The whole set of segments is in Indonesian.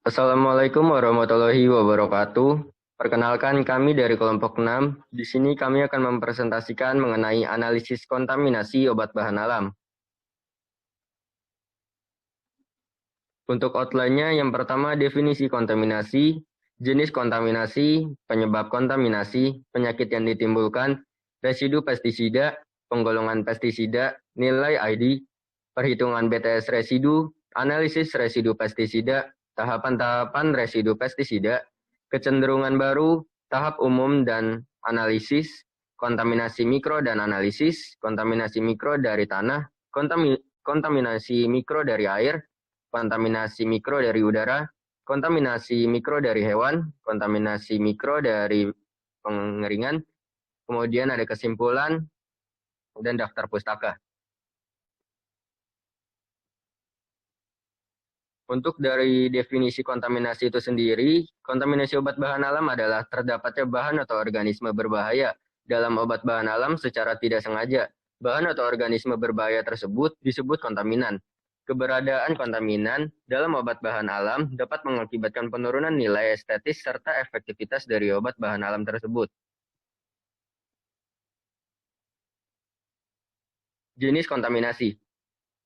Assalamualaikum warahmatullahi wabarakatuh. Perkenalkan kami dari kelompok 6. Di sini kami akan mempresentasikan mengenai analisis kontaminasi obat bahan alam. Untuk outline-nya yang pertama definisi kontaminasi, jenis kontaminasi, penyebab kontaminasi, penyakit yang ditimbulkan, residu pestisida, penggolongan pestisida, nilai ID, perhitungan BTS residu, analisis residu pestisida, tahapan-tahapan residu pestisida, kecenderungan baru, tahap umum dan analisis, kontaminasi mikro dan analisis, kontaminasi mikro dari tanah, kontaminasi mikro dari air, kontaminasi mikro dari udara, kontaminasi mikro dari hewan, kontaminasi mikro dari pengeringan, kemudian ada kesimpulan dan daftar pustaka. Untuk dari definisi kontaminasi itu sendiri, kontaminasi obat bahan alam adalah terdapatnya bahan atau organisme berbahaya dalam obat bahan alam secara tidak sengaja. Bahan atau organisme berbahaya tersebut disebut kontaminan. Keberadaan kontaminan dalam obat bahan alam dapat mengakibatkan penurunan nilai estetis serta efektivitas dari obat bahan alam tersebut. Jenis kontaminasi.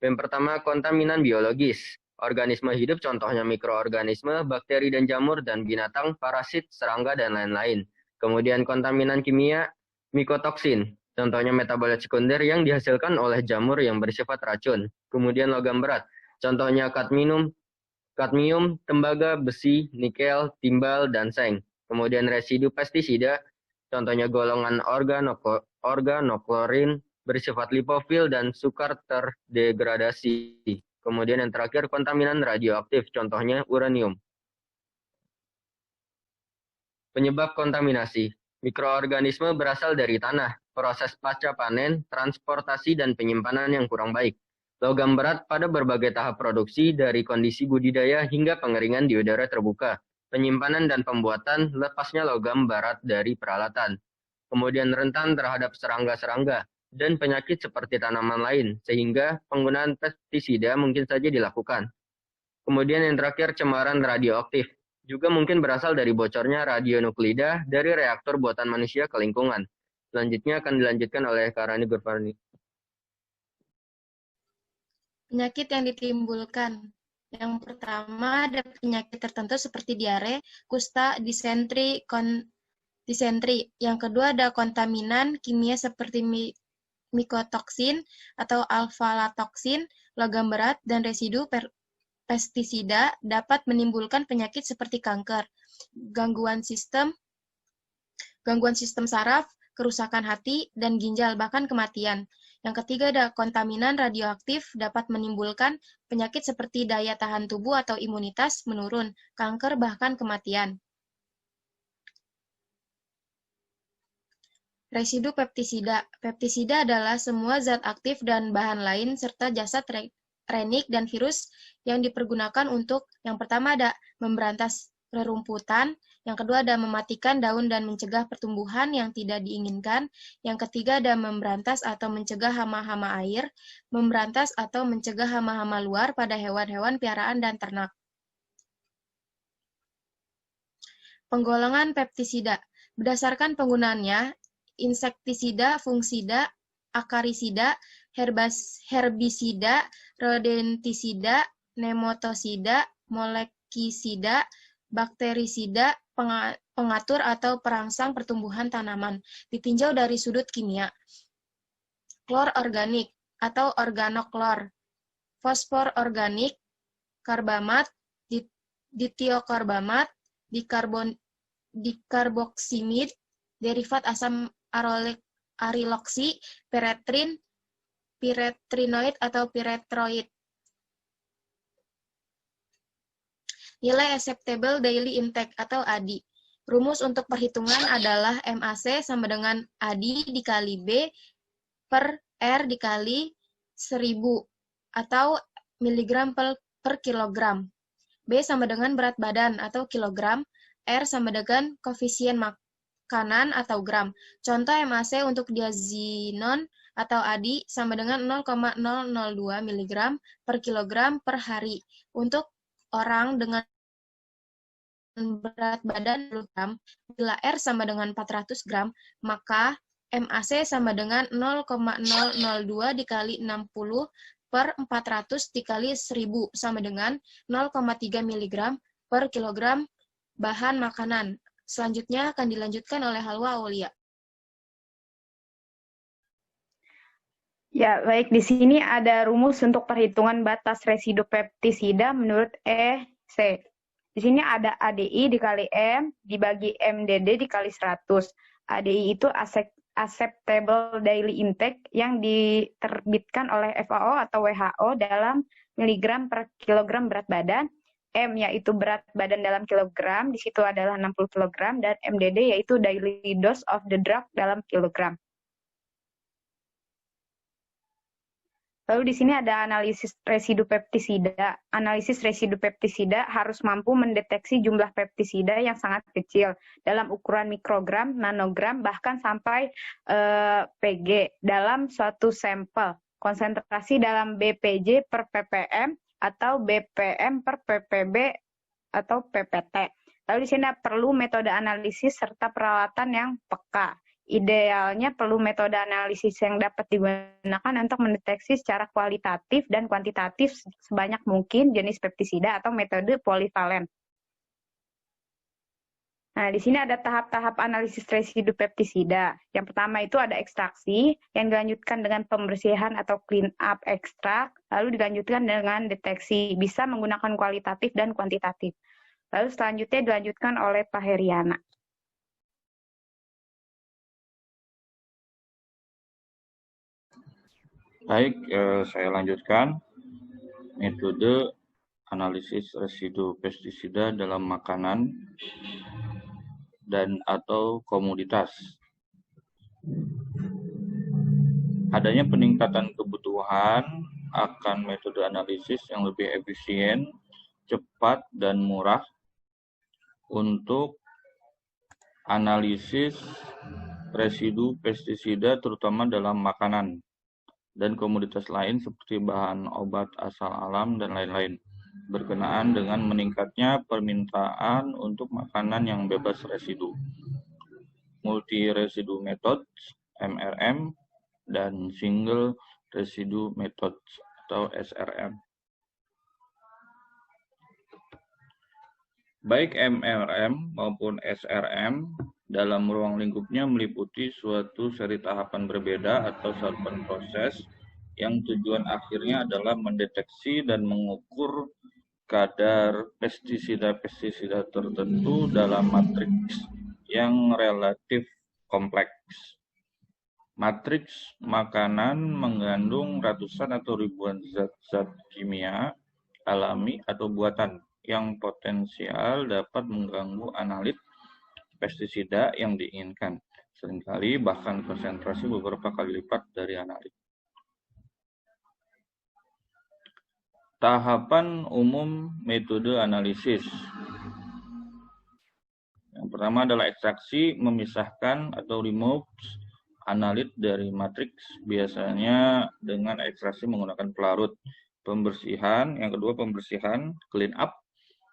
Yang pertama, kontaminan biologis. Organisme hidup contohnya mikroorganisme, bakteri dan jamur, dan binatang, parasit, serangga, dan lain-lain. Kemudian kontaminan kimia, mikotoksin. Contohnya metabolit sekunder yang dihasilkan oleh jamur yang bersifat racun. Kemudian logam berat. Contohnya kadmium, tembaga, besi, nikel, timbal, dan seng. Kemudian residu pestisida. Contohnya golongan organoklorin, bersifat lipofil dan sukar terdegradasi. Kemudian yang terakhir kontaminan radioaktif, contohnya uranium. Penyebab kontaminasi. Mikroorganisme berasal dari tanah, proses pasca panen, transportasi dan penyimpanan yang kurang baik. Logam berat pada berbagai tahap produksi dari kondisi budidaya hingga pengeringan di udara terbuka. Penyimpanan dan pembuatan lepasnya logam berat dari peralatan. Kemudian rentan terhadap serangga-serangga dan penyakit seperti tanaman lain, sehingga penggunaan pestisida mungkin saja dilakukan. Kemudian yang terakhir, cemaran radioaktif. Juga mungkin berasal dari bocornya radionuklida dari reaktor buatan manusia ke lingkungan. Selanjutnya akan dilanjutkan oleh Karani Gurfarni. Penyakit yang ditimbulkan. Yang pertama ada penyakit tertentu seperti diare, kusta, disentri, disentri. Yang kedua ada kontaminan kimia seperti mikotoksin atau alfa-latoksin, logam berat, dan residu pestisida dapat menimbulkan penyakit seperti kanker, gangguan sistem saraf, kerusakan hati, dan ginjal, bahkan kematian. Yang ketiga ada kontaminan radioaktif dapat menimbulkan penyakit seperti daya tahan tubuh atau imunitas menurun, kanker, bahkan kematian. Residu pestisida. Pestisida adalah semua zat aktif dan bahan lain serta jasad renik dan virus yang dipergunakan untuk yang pertama ada memberantas rerumputan, yang kedua ada mematikan daun dan mencegah pertumbuhan yang tidak diinginkan, yang ketiga ada memberantas atau mencegah hama-hama air, memberantas atau mencegah hama-hama luar pada hewan-hewan piaraan dan ternak. Penggolongan pestisida. Berdasarkan penggunaannya, insektisida, fungisida, akarisida, herbisida, rodentisida, nematodsida, molekisida, bakterisida, pengatur atau perangsang pertumbuhan tanaman. Ditinjau dari sudut kimia. Klor organik atau organoklor, fosfor organik, karbamat, ditiokarbamat, dikarboksimid, derivat asam ariloksi, piretrinoid atau piretroid. Nilai acceptable daily intake atau ADI. Rumus untuk perhitungan adalah MAC sama dengan ADI dikali B per R dikali 1000 atau miligram per kilogram. B sama dengan berat badan atau kilogram, R sama dengan koefisien makanan atau gram. Contoh MAC untuk diazinon atau ADI sama dengan 0,002 mg per kilogram per hari. Untuk orang dengan berat badan 10 gram, bila R sama dengan 400 gram, maka MAC sama dengan 0,002 dikali 60 per 400 dikali 1000 sama dengan 0,3 mg per kilogram bahan makanan. Selanjutnya akan dilanjutkan oleh Halwa Aulia. Ya, baik. Di sini ada rumus untuk perhitungan batas residu peptisida menurut EC. Di sini ada ADI dikali M dibagi MDD dikali 100. ADI itu acceptable daily intake yang diterbitkan oleh FAO atau WHO dalam miligram per kilogram berat badan. M yaitu berat badan dalam kilogram, di situ adalah 60 kg, dan MDD yaitu daily dose of the drug dalam kilogram. Lalu di sini ada analisis residu peptisida. Analisis residu peptisida harus mampu mendeteksi jumlah peptisida yang sangat kecil dalam ukuran mikrogram, nanogram, bahkan sampai PG dalam suatu sampel. Konsentrasi dalam BPJ per ppm atau BPM per ppb atau PPT. Lalu di sini perlu metode analisis serta peralatan yang peka. Idealnya perlu metode analisis yang dapat digunakan untuk mendeteksi secara kualitatif dan kuantitatif sebanyak mungkin jenis peptisida atau metode polivalen. Nah, di sini ada tahap-tahap analisis residu peptisida. Yang pertama itu ada ekstraksi, yang dilanjutkan dengan pembersihan atau clean up ekstrak, lalu dilanjutkan dengan deteksi, bisa menggunakan kualitatif dan kuantitatif. Lalu selanjutnya dilanjutkan oleh Pak Heriana. Baik, saya lanjutkan metode analisis residu pestisida dalam makanan dan atau komoditas. Adanya peningkatan kebutuhan akan metode analisis yang lebih efisien, cepat, dan murah untuk analisis residu pestisida terutama dalam makanan dan komoditas lain seperti bahan obat asal alam dan lain-lain, berkenaan dengan meningkatnya permintaan untuk makanan yang bebas residu. Multi-residue methods, MRM, dan single residue methods atau SRM. Baik MRM maupun SRM dalam ruang lingkupnya meliputi suatu seri tahapan berbeda atau tahapan proses yang tujuan akhirnya adalah mendeteksi dan mengukur kadar pestisida-pestisida tertentu dalam matriks yang relatif kompleks. Matriks makanan mengandung ratusan atau ribuan zat-zat kimia, alami atau buatan yang potensial dapat mengganggu analit pestisida yang diinginkan, seringkali bahkan konsentrasi beberapa kali lipat dari analit. Tahapan umum metode analisis. Yang pertama adalah ekstraksi, memisahkan atau remove analit dari matriks, biasanya dengan ekstraksi menggunakan pelarut. Pembersihan, yang kedua pembersihan, clean up,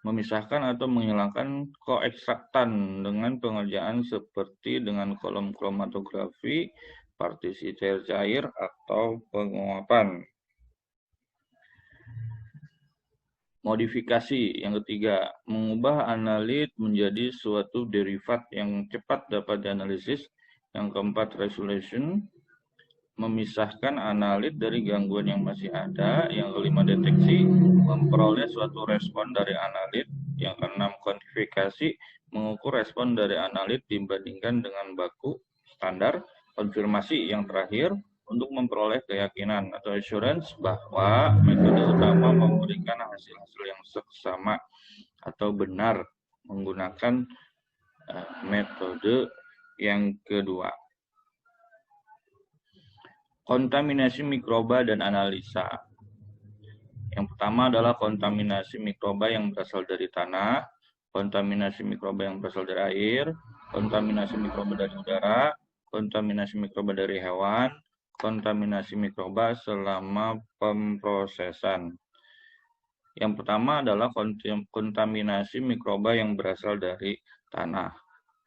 memisahkan atau menghilangkan koekstraktan dengan pengerjaan seperti dengan kolom kromatografi, partisi cair-cair, atau penguapan. Modifikasi, yang ketiga, mengubah analit menjadi suatu derivat yang cepat dapat dianalisis. Yang keempat, resolution, memisahkan analit dari gangguan yang masih ada. Yang kelima, deteksi, memperoleh suatu respon dari analit. Yang keenam, kuantifikasi, mengukur respon dari analit dibandingkan dengan baku standar. Konfirmasi, yang terakhir, untuk memperoleh keyakinan atau assurance bahwa metode utama memberikan hasil-hasil yang seksama atau benar menggunakan metode yang kedua. Kontaminasi mikroba dan analisa. Yang pertama adalah kontaminasi mikroba yang berasal dari tanah, kontaminasi mikroba yang berasal dari air, kontaminasi mikroba dari udara, kontaminasi mikroba dari hewan, kontaminasi mikroba selama pemprosesan. Yang pertama adalah kontaminasi mikroba yang berasal dari tanah.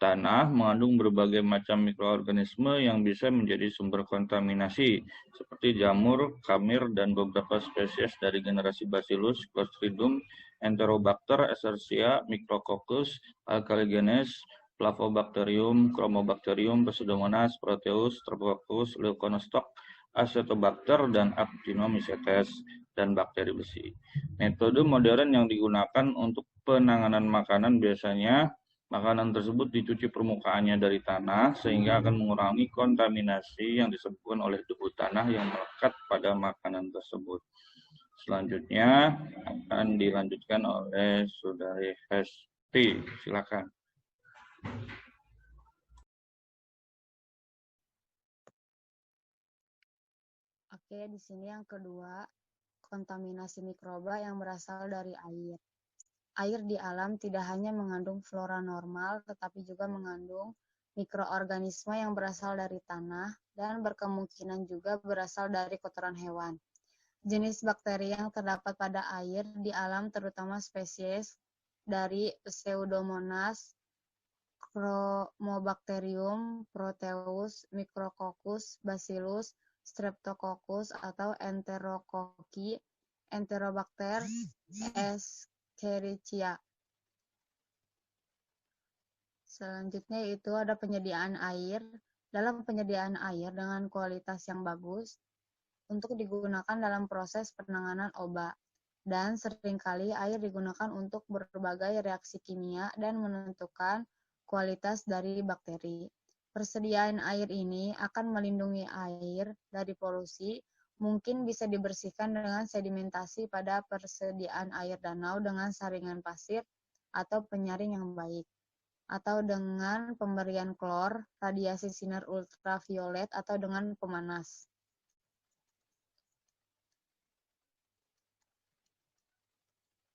Tanah mengandung berbagai macam mikroorganisme yang bisa menjadi sumber kontaminasi, seperti jamur, kamir, dan beberapa spesies dari generasi Bacillus, Clostridium, Enterobacter, Escherichia, Micrococcus, Alkaligenes, Flavobacterium, Chromobacterium, Pseudomonas, Proteus, Streptococcus, Leuconostoc, Acetobacter, dan Actinomycetes, dan bakteri besi. Metode modern yang digunakan untuk penanganan makanan biasanya makanan tersebut dicuci permukaannya dari tanah sehingga akan mengurangi kontaminasi yang disebabkan oleh debu tanah yang melekat pada makanan tersebut. Selanjutnya akan dilanjutkan oleh Saudari Hesti. Silakan. Oke, di sini yang kedua, kontaminasi mikroba yang berasal dari air. Air di alam tidak hanya mengandung flora normal, tetapi juga mengandung mikroorganisme yang berasal dari tanah dan berkemungkinan juga berasal dari kotoran hewan. Jenis bakteri yang terdapat pada air di alam terutama spesies dari Pseudomonas, Chromobacterium, Proteus, Micrococcus, Bacillus, Streptococcus atau Enterococci, Enterobacter, Escherichia. Selanjutnya itu ada penyediaan air. Dalam penyediaan air dengan kualitas yang bagus untuk digunakan dalam proses penanganan obat. Dan seringkali air digunakan untuk berbagai reaksi kimia dan menentukan kualitas dari bakteri. Persediaan air ini akan melindungi air dari polusi, mungkin bisa dibersihkan dengan sedimentasi pada persediaan air danau dengan saringan pasir atau penyaring yang baik, atau dengan pemberian klor, radiasi sinar ultraviolet, atau dengan pemanas.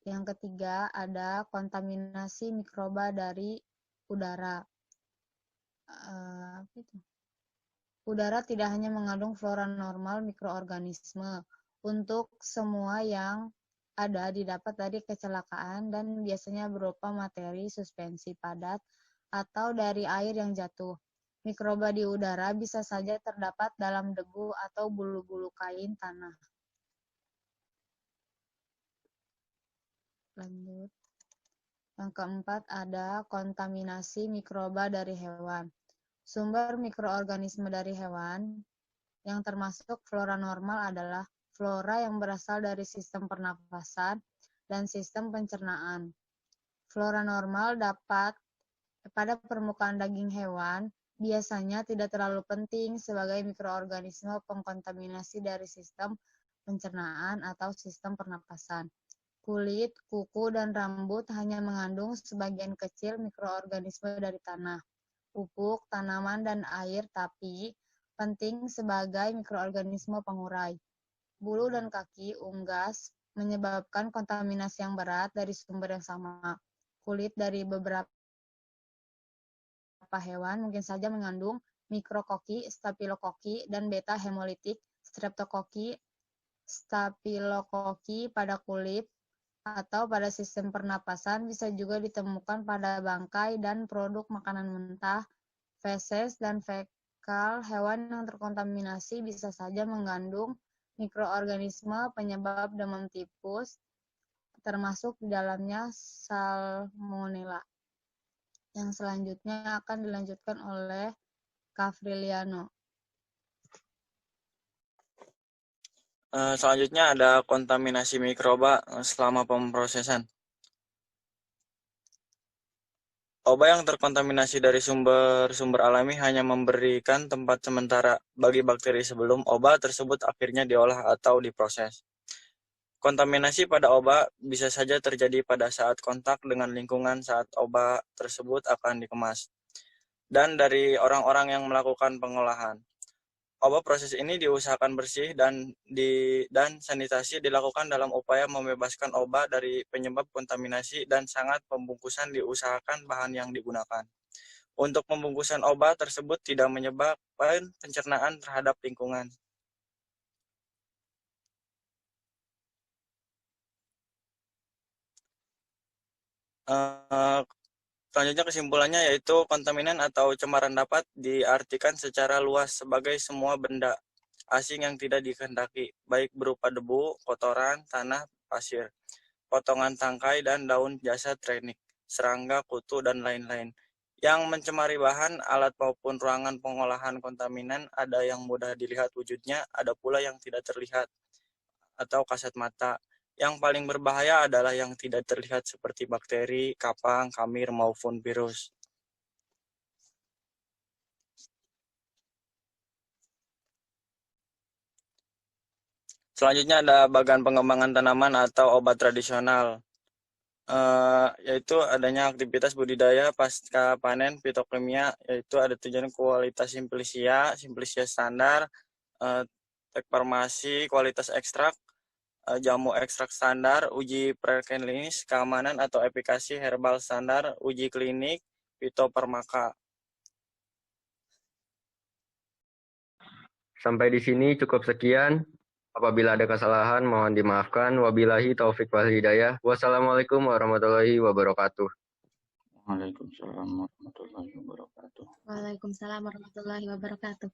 Yang ketiga ada kontaminasi mikroba dari udara. Udara tidak hanya mengandung flora normal mikroorganisme. Untuk semua yang ada didapat dari kecelakaan dan biasanya berupa materi suspensi padat atau dari air yang jatuh. Mikroba di udara bisa saja terdapat dalam debu atau bulu-bulu kain tanah. Lanjut. Yang keempat ada kontaminasi mikroba dari hewan. Sumber mikroorganisme dari hewan yang termasuk flora normal adalah flora yang berasal dari sistem pernapasan dan sistem pencernaan. Flora normal dapat pada permukaan daging hewan biasanya tidak terlalu penting sebagai mikroorganisme pengkontaminasi dari sistem pencernaan atau sistem pernapasan. Kulit, kuku, dan rambut hanya mengandung sebagian kecil mikroorganisme dari tanah, pupuk, tanaman, dan air, tapi penting sebagai mikroorganisme pengurai. Bulu dan kaki unggas menyebabkan kontaminasi yang berat dari sumber yang sama. Kulit dari beberapa hewan mungkin saja mengandung mikrokokki, staphylococcus, dan beta hemolitik, streptococcus, staphylococcus pada kulit atau pada sistem pernapasan bisa juga ditemukan pada bangkai dan produk makanan mentah, feses, dan fekal hewan yang terkontaminasi bisa saja mengandung mikroorganisme penyebab demam tipus, termasuk di dalamnya Salmonella. Yang selanjutnya akan dilanjutkan oleh Kafriliano. Selanjutnya ada kontaminasi mikroba selama pemrosesan. Obat yang terkontaminasi dari sumber alami hanya memberikan tempat sementara bagi bakteri sebelum obat tersebut akhirnya diolah atau diproses. Kontaminasi pada obat bisa saja terjadi pada saat kontak dengan lingkungan saat obat tersebut akan dikemas, dan dari orang-orang yang melakukan pengolahan. Obat proses ini diusahakan bersih dan sanitasi dilakukan dalam upaya membebaskan obat dari penyebab kontaminasi dan sangat pembungkusan diusahakan bahan yang digunakan. Untuk pembungkusan obat tersebut tidak menyebabkan pencernaan terhadap lingkungan. Selanjutnya kesimpulannya yaitu kontaminan atau cemaran dapat diartikan secara luas sebagai semua benda asing yang tidak dikehendaki, baik berupa debu, kotoran, tanah, pasir, potongan tangkai dan daun jasa teknik, serangga, kutu, dan lain-lain. Yang mencemari bahan, alat maupun ruangan pengolahan kontaminan ada yang mudah dilihat wujudnya, ada pula yang tidak terlihat atau kasat mata. Yang paling berbahaya adalah yang tidak terlihat seperti bakteri, kapang, kamir, maupun virus. Selanjutnya ada bagan pengembangan tanaman atau obat tradisional, yaitu adanya aktivitas budidaya pasca panen fitokimia, yaitu ada tujuan kualitas simplicia standar, tek farmasi, kualitas ekstrak, jamu ekstrak standar, uji preklinis, keamanan atau efikasi herbal standar, uji klinik, fitofarmaka. Sampai di sini cukup sekian. Apabila ada kesalahan, mohon dimaafkan. Wabillahi taufik wal hidayah. Wassalamualaikum warahmatullahi wabarakatuh. Waalaikumsalam warahmatullahi wabarakatuh. Waalaikumsalam warahmatullahi wabarakatuh.